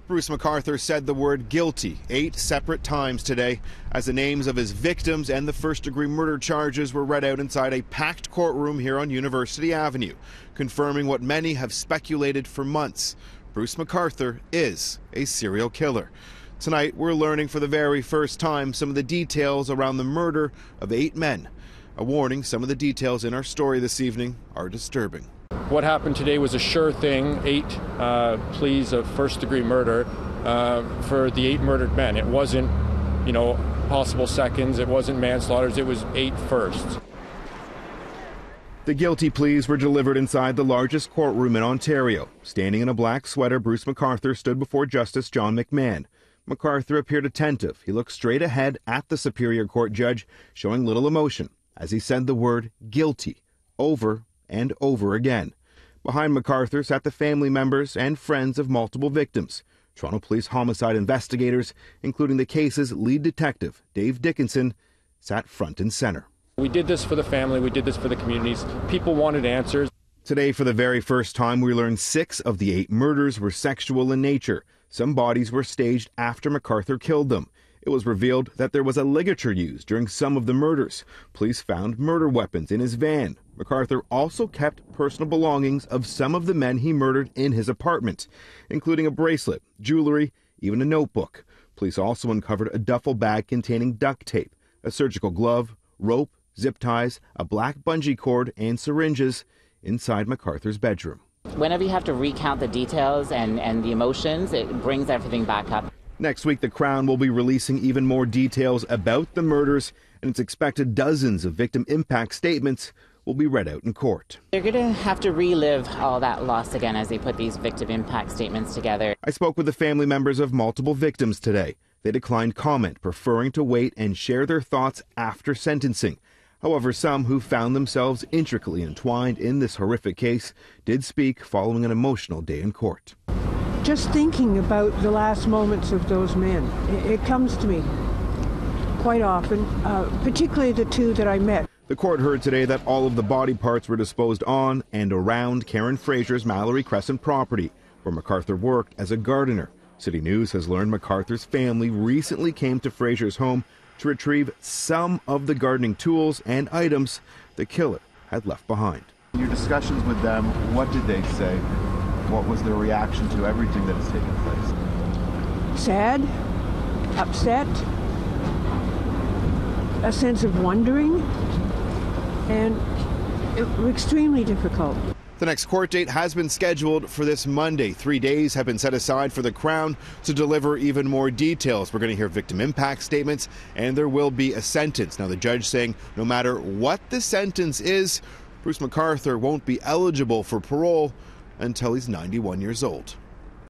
Bruce McArthur said the word guilty 8 separate times today as the names of his victims and the first-degree murder charges were read out inside a packed courtroom here on University Avenue, confirming what many have speculated for months. Bruce McArthur is a serial killer. Tonight, we're learning for the very first time some of the details around the murder of 8 men. A warning, some of the details in our story this evening are disturbing. What happened today was a sure thing, 8 pleas of first-degree murder for the 8 murdered men. It wasn't, possible seconds, it wasn't manslaughter, it was 8 firsts. The guilty pleas were delivered inside the largest courtroom in Ontario. Standing in a black sweater, Bruce McArthur stood before Justice John McMahon. McArthur appeared attentive. He looked straight ahead at the Superior Court judge, showing little emotion as he said the word guilty over and over again. Behind McArthur sat the family members and friends of multiple victims. Toronto Police homicide investigators, including the case's lead detective, Dave Dickinson, sat front and center. We did this for the family, we did this for the communities. People wanted answers. Today, for the very first time, we learned 6 of the 8 murders were sexual in nature. Some bodies were staged after McArthur killed them. It was revealed that there was a ligature used during some of the murders. Police found murder weapons in his van. McArthur also kept personal belongings of some of the men he murdered in his apartment, including a bracelet, jewelry, even a notebook. Police also uncovered a duffel bag containing duct tape, a surgical glove, rope, zip ties, a black bungee cord, and syringes inside McArthur's bedroom. Whenever you have to recount the details and the emotions, it brings everything back up. Next week, the Crown will be releasing even more details about the murders, and it's expected dozens of victim impact statements will be read out in court. They're going to have to relive all that loss again as they put these victim impact statements together. I spoke with the family members of multiple victims today. They declined comment, preferring to wait and share their thoughts after sentencing. However, some who found themselves intricately entwined in this horrific case did speak following an emotional day in court. Just thinking about the last moments of those men, it comes to me quite often, particularly the 2 that I met. The court heard today that all of the body parts were disposed on and around Karen Fraser's Mallory Crescent property, where McArthur worked as a gardener. CityNews has learned McArthur's family recently came to Fraser's home to retrieve some of the gardening tools and items the killer had left behind. In your discussions with them, what did they say? What was their reaction to everything that has taken place? Sad, upset, a sense of wondering, and extremely difficult. The next court date has been scheduled for this Monday. 3 days have been set aside for the Crown to deliver even more details. We're going to hear victim impact statements, and there will be a sentence. Now, the judge saying no matter what the sentence is, Bruce McArthur won't be eligible for parole until he's 91 years old.